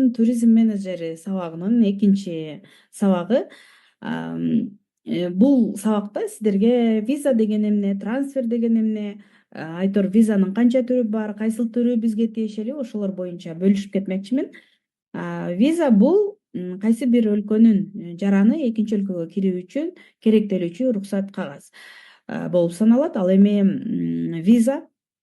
Казмунчунун туризм менеджери сабагынын экинчи сабагы. Бул сабакта сиздерге виза деген эмне, трансфер деген эмне, айтор визанын канча түрү бар, кайсыл түрү бизге тиешелүү, ошолор боюнча бөлүшүп кетмекчимин. Виза бул кайсы бир өлкөнүн жараны экинчи өлкөгө кирүү үчүн керектелүүчү уруксат кагаз болуп саналат. Ал эми виза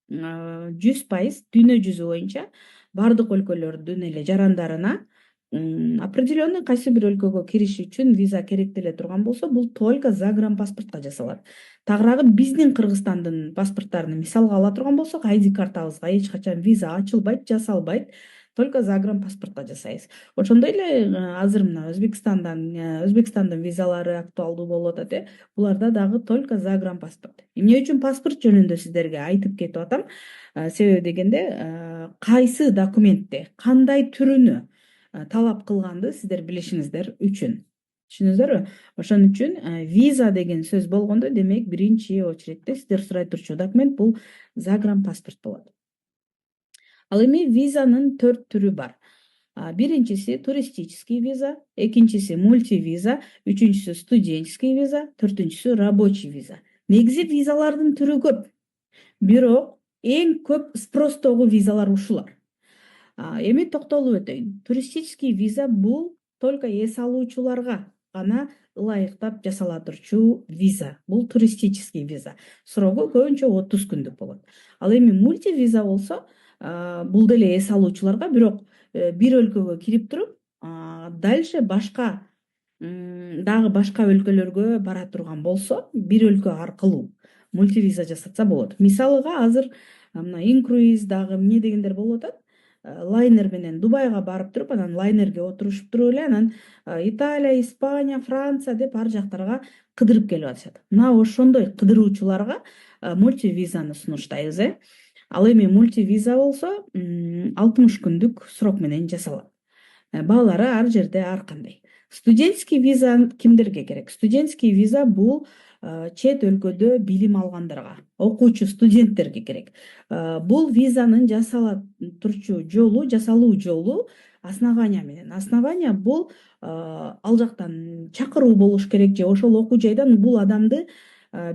100% дүйнө жүзү боюнча бардык өлкөлөрдүн эле жарандарына определенный кайсы бир өлкөгө кириш үчүн виза керектеле турган болсо, бул только загранпаспортко жасалат. Тагыраагы биздин Кыргызстандын паспорттарын мисалга ала турган болсок, ID картабызга эч качан виза ачылбайт, жасалбайт. Только загранпаспортко жасайбыз. Ошондой эле азыр мына Өзбекстандын визалары актуалдуу болуп атат. Буларда дагы только загранпаспорт. Эмне үчүн паспорт жөнүндө сиздерге айтып кетип атам? Себеби дегенде, кайсы документте кандай түрүнү талап кылганды сиздер билишиңиздер үчүн. Түшүндүңүздөрбү? Ошон үчүн виза деген сөз болгондо, демек биринчи очередте сиздер сурай турчу документ бул загранпаспорт болот. Ал эми визанын 4 түрү бар. Биринчиси туристический виза, экинчиси мультивиза, үчүнчүсү студенческий виза, төртүнчүсү рабочий виза. Негизи визалардын түрү көп. Бирок эң көп спростогу визалар ушулар. Эми токтолуп өтөйүн. Туристический виза бул только эс алуучуларга гана ылайыктап жасала турчу виза. Бул туристический виза. Срогу көбүнчө 30 күндүк болот. Ал эми мультивиза болсо, бул деле эс алуучуларга, бирок бир өлкөгө кирип туруп, дальше дагы башка өлкөлөргө бара турган болсо, бир өлкө аркылуу мультивиза жасатса болот. Мисалыга азыр мына инкруиз дагы эмне дегендер болуп атат. Лайнер менен Дубайга барып туруп, анан лайнерге отурушуп туруп эле, анан Италия, Испания, Франция деп ар жактарга кыдырып келип атышат. Мына ошондой кыдыруучуларга мультивизаны сунуштайбыз. Ал эми мультивиза болсо 60 күндүк срок менен жасалат. Баалары ар жерде ар кандай. Студенческий виза кимдерге керек? Студенческий виза бул чет өлкөдө билим алгандарга, окуучу студенттерге керек. Бул визанын жасала турчу жолу, жасалуу жолу основания менен. Основания бул ал жактан чакыруу болуш керек, же ошол окуу жайдан бул адамды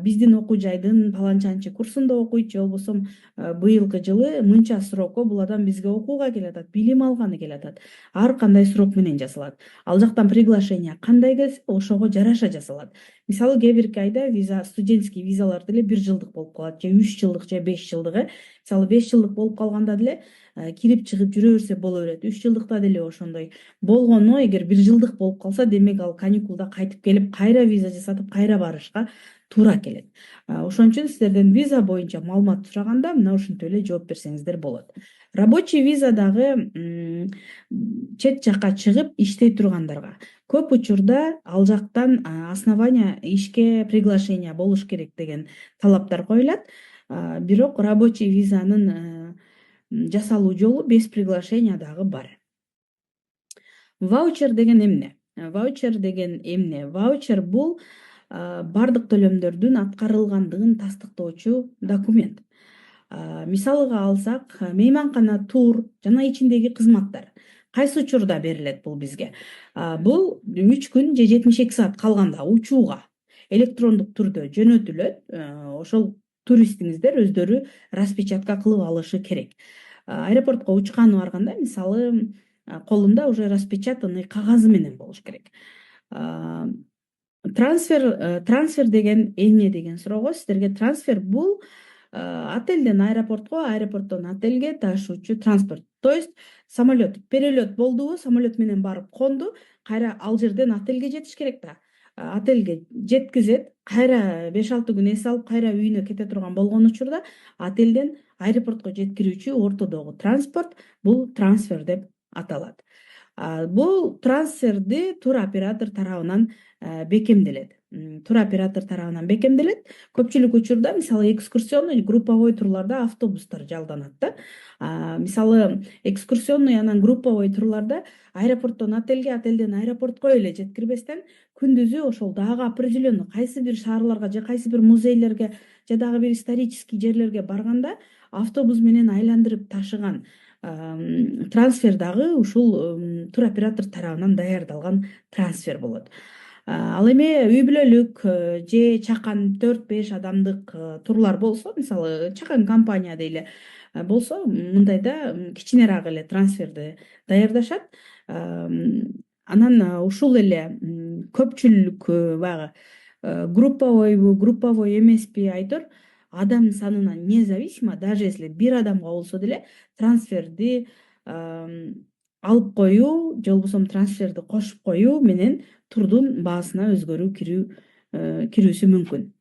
биздин окуу жайдын паланчанчы курсунда окуйт, же болбосо быйылкы жылы мынча срокко бул адам бизге окууга келатат, билим алганы келатат. Ар кандай срок менен жасалат. Ал жактан приглашение кандай келсе, ошого жараша жасалат. Мисалы кээ бирки айда виза, студенческий визалар деле 1 жылдык болуп калат, же 3 жылдык, же 5 жылдык. Мисалы 5 жылдык болуп калганда деле кирип чыгып жүрө берсе боло берет. 3 жылдыкта деле ошондой болгону, эгер 1 жылдык болуп калса, демек ал каникулда кайтып келип кайра виза жасатып, кайра барышка туура келет. Ошон үчүн сиздерден виза боюнча маалымат сураганда мына ушинтип эле жооп берсеңиздер болот. Рабочий виза дагы чет жакка чыгып иштей тургандарга. Көп учурда ал жактан основания ишке приглашение болуш керек деген талаптар коюлат. Бирок рабочий визанын жасалуу жолу без приглашения дагы бар. Ваучер деген эмне? Ваучер бул бардык төлөмдөрдүн аткарылгандыгын тастыктоочу документ. Мисалыга алсак, мейманкана, тур жана ичиндеги кызматтар. Кайсы учурда берилет бул бизге? Бул 3 күн же 72 саат калганда учууга электрондук түрдө жөнөтүлөт. Ошол туристиңиздер өздөрү распечатка кылып алышы керек. Аэропортко учканы барганда, мисалы, колунда уже распечатанный кагазы менен болуш керек. Трансфер деген эмне деген суроого, сиздерге трансфер бул отелден аэропортко, аэропорттон отелге ташуучу транспорт. То есть самолет, перелет болдубу, самолет менен барып конду, кайра ал жерден отелге жетиш керек да. Отелге жеткизет, кайра 5-6 күн эс алып, кайра үйүнө кете турган болгон учурда отелден аэропортко жеткирүүчү ортодогу транспорт бул трансфер деп аталат. Бул трансферди туроператор тарабынан бекемделет. Көпчүлүк учурда, мисалы, экскурсионный, групповой турларда автобустар жалданат да. Мисалы, экскурсионный анан групповой турларда аэропорттон отелге, отелден аэропортко эле жеткирбестен, күндүзү ошол дагы определенный кайсы бир шаарларга же кайсы бир музейлерге же дагы бир исторический жерлерге барганда автобус менен айландырып ташыган трансфер дагы ушул туроператор тарабынан даярдалган трансфер болот. Ал эми үй бүлөлүк же чакан 4-5 адамдык турлар болсо, мисалы чакан компания дейли болсо, мындайда кичинераак эле трансферди даярдашат. Анан ушул эле көпчүлүк баягы групповойбу, групповой эмеспи айтор адам санынан независимо, даже если бир адамга болсо деле трансферди алып коюу же болбосо трансферди кошуп коюу менен турдун баасына өзгөрүү кирүүсү мүмкүн.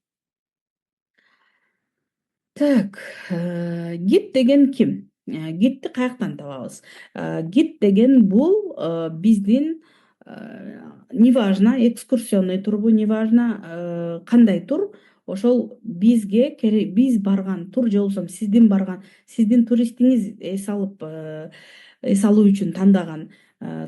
Так, гид деген ким? Гидти каяктан табабыз? Гид деген бул биздин неважно экскурсионный турбу, неважно кандай тур, ошол бизге биз барган тур же болбосо сиздин туристиңиз эс алуу үчүн тандаган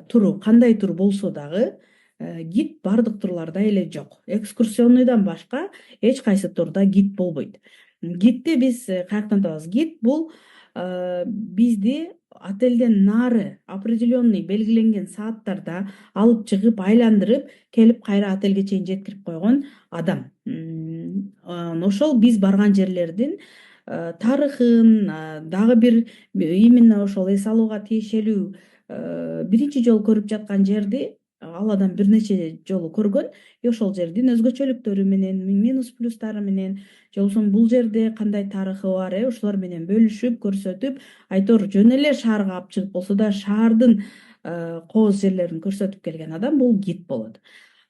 туру кандай тур болсо дагы гид бардык турларда эле жок. Экскурсионныйдан башка эч кайсы турда гид болбойт. Гидти биз каяктан табабыз? Гид бул бизди отелден нары определенный белгиленген сааттарда алып чыгып, айландырып, келип кайра отелге чейин жеткирип койгон адам. Ошол биз барган жерлердин тарыхын, дагы бир именно ошол эс алууга тиешелүү биринчи жолу көрүп жаткан жерди ал адам бир нече жолу көргөн, ошол жердин өзгөчөлүктөрү менен, минус плюстары менен, же болбосо бул жерде кандай тарыхы бар, ошолор менен бөлүшүп, көрсөтүп, айтор жөн эле шаарга алып чыгып болсо да шаардын кооз жерлерин көрсөтүп келген адам бул гид болот.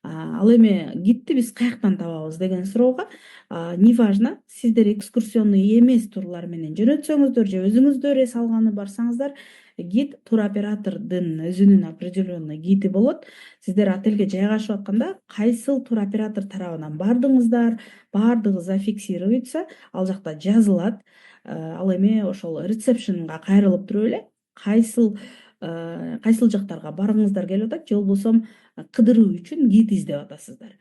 Ал эми гидти биз каяктан табабыз деген суроого, неважно сиздер экскурсионный эмес турлар менен жөнөтсөңүздөр же өзүңүздөр эс алганы барсаңыздар, гид туроператордун өзүнүн определенный гиди болот. Сиздер отелге жайгашып атканда кайсыл туроператор тарабынан бардыңыздар, баардыгы зафиксируется, ал жакта жазылат. Ал эми ошол ресепшнга кайрылып туруп эле кайсыл жактарга баргыңыздар келип атат, же болбосо кыдыруу үчүн гид издеп атасыздар.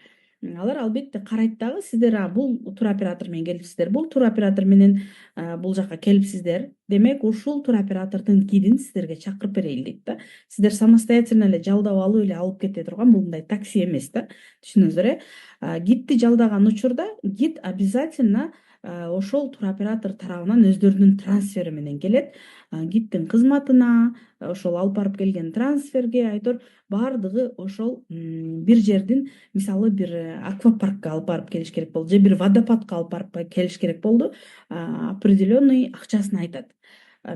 Алар албетте карайт дагы, сиздер бул туроператор менен келипсиздер, бул туроператор менен бул жака келипсиздер, демек ушул туроператордун гидин сиздерге чакырып берейин дейт да. Сиздер самостоятельно эле жалдап алып эле алып кете турган бул мындай такси эмес да, түшүнүңүздөр Гидти жалдаган учурда гид обязательно ошол туроператор тарабынан өздөрүнүн трансфери менен келет. Гидтин кызматына, ошол алып барып келген трансферге айтор баардыгы ошол бир жердин, мисалы бир аквапаркка алып барып келиш керек болду, же бир водопадка алып барып келиш керек болду, определенный акчасын айтат.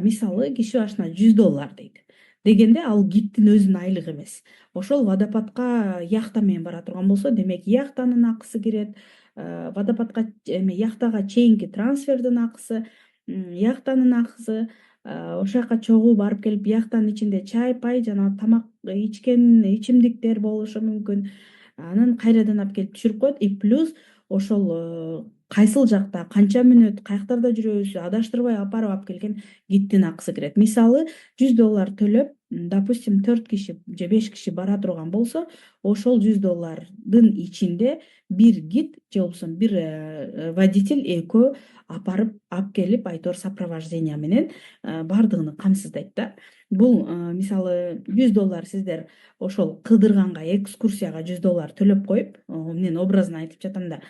Мисалы киши башына $100 дейт. Дегенде ал гидтин өзүнүн айлыгы эмес. Ошол водопадка яхта менен бара турган болсо, демек яхтанын акысы кирет, водопадка яхтага чейинки трансфердин акысы, яхтанын акысы, ошол жака чогуу барып келип яхтанын ичинде чай, пай жана тамак ичкен ичимдиктер болушу мүмкүн. Анан кайрадан алып келип түшүрүп коет. И плюс ошол кайсыл жакта канча мүнөт, каяктарда жүрөбүз, адаштырбай алып келген гидтин акысы кирет. Мисалы $100 төлөп, допустим 4 киши же 5 киши бара турган болсо, ошол $100дын ичинде бир гид же болбосо бир водитель экөө алып келип айтор сопровождение менен бардыгын камсыздайт да. Бул мисалы $100 сиздер ошол кыдырганга, экскурсияга $100 төлөп коюп, мен образно айтып жатам да,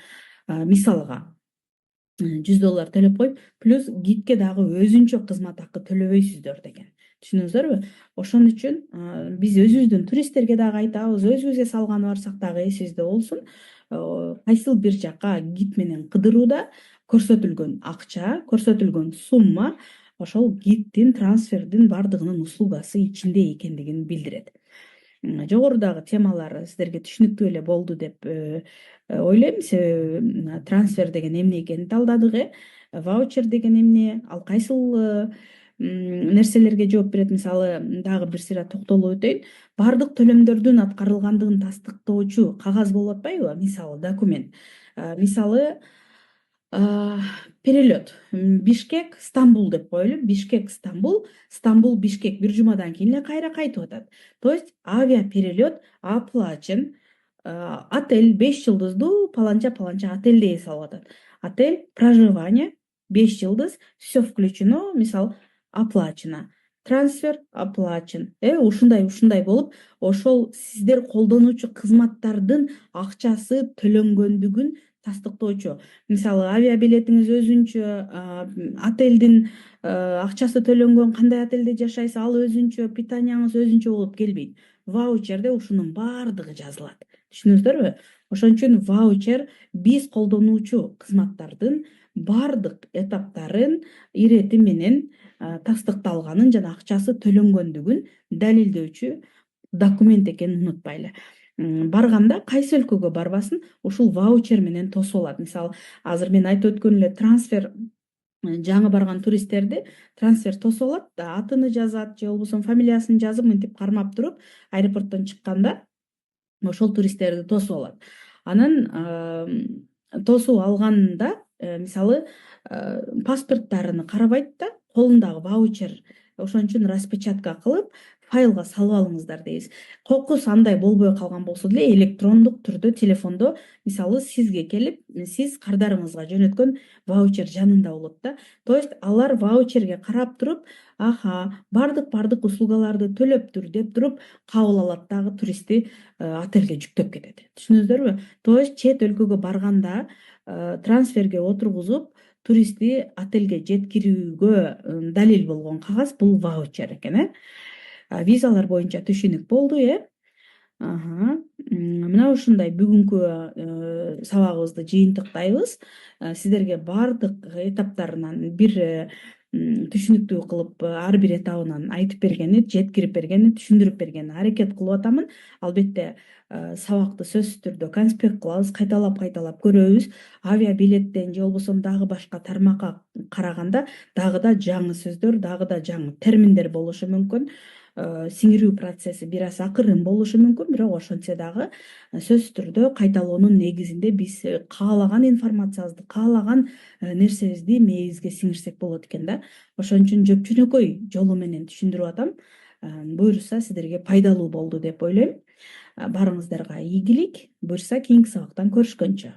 мисалга $100 төлөп коюп, плюс гидке дагы өзүнчө кызмат акы төлөбөйсүздөр деген. Түшүнүңүздөрбү? Ошон үчүн биз өзүбүздүн туристтерге дагы айтабыз, өзүбүз эс алганы барсак дагы эсибизде болсун. Кайсыл бир жака гид менен кыдырууда көрсөтүлгөн акча, көрсөтүлгөн сумма ошол гидтин трансфердин бардыгынын услугасы ичинде экендигин билдирет. Жогорудагы темалар сиздерге түшүнүктүү эле болду деп ойлойм. Себеби трансфер деген эмне экенин талдадык, ваучер деген эмне, ал кайсыл нерселерге жооп берет. Мисалы дагы бир сыйра токтолуп өтөйүн. Бардык төлөмдөрдүн аткарылгандыгын тастыктоочу кагаз болуп атпайбы? Мисалы документ. Мисалы перелет Бишкек Стамбул деп коелу. Бишкек Стамбул, Стамбул Бишкек бир жумадан кийин эле кайра кайтып атат. То есть авиаперелет оплачен. Отель 5 жылдыздуу паланча отелде эс алып атат. Отель, проживание 5 жылдыз, все включено, мисал оплачено. трансфер оплачен. Ушундай болуп, ошол сиздер колдонуучу кызматтардын акчасы төлөнгөндүгүн тастыктоочу. Мисалы, авиабилетиңиз өзүнчө, отелдин акчасы төлөнгөн, кандай отелде жашайсыз ал өзүнчө, питанияңыз өзүнчө болуп келбейт. Ваучерде ушунун баардыгы жазылат. Түшүнүңүздөрбү? Ошон үчүн ваучер биз колдонуучу кызматтардын баардык этаптарын ирети менен тастыкталганын жана акчасы төлөнгөндүгүн далилдөөчү документ экенин унутпайлы. Барганда кайсы өлкөгө барбасын, ушул ваучер менен тосуп алат. Мисалы, азыр мен айтып өткөн эле трансфер, жаңы барган туристтерди трансфер тосуп алат, атын жазат же болбосо фамилиясын жазып мынтип кармап туруп, аэропорттон чыкканда ошол туристтерди тосуп алат. Анан тосуп алганда, мисалы, паспорттарыны карабайт да, колундагы ваучер, ошон үчүн распечатка кылып файлга салып алыңыздар дейбиз. Кокус андай болбой калган болсо деле электрондук түрдө телефондо, мисалы, сизге келип, сиз кардарыңызга жөнөткөн ваучер жанында болот да. То есть алар ваучерге карап туруп, бардык услугаларды төлөптүр деп туруп кабыл алат дагы туристти отелге жүктөп кетет. Түшүнүңүздөрбү? То есть чет өлкөгө барганда трансферге отургузуп туристти отелге жеткирүүгө далил болгон кагаз бул ваучер экен. Визалар боюнча түшүнүк болду, Мына ушундай бүгүнкү сабагыбызды жыйынтыктайбыз. Сиздерге бардык этаптарынан бир түшүнүктүү кылып, ар бир этабынан айтып бергени, жеткирип бергени, түшүндүрүп бергени аракет кылып атамын. Албетте сабакты сөзсүз түрдө конспект кылабыз, кайталап көрөбүз. Авиабилеттен же болбосо дагы башка тармакка караганда дагы да жаңы сөздөр, дагы да жаңы терминдер болушу мүмкүн. Сиңирүү процесси бир аз акырын болушу мүмкүн, бирок ошентсе дагы сөзсүз түрдө кайталоонун негизинде биз каалаган информациябызды, каалаган нерсебизди мээбизге сиңирсек болот экен да. Ошон үчүн жөпжөнөкөй жолу менен түшүндүрүп атам. Буюрса сиздерге пайдалуу болду деп ойлойм. Баарыңыздарга ийгилик. Буюрса кийинки сабактан көрүшкөнчө.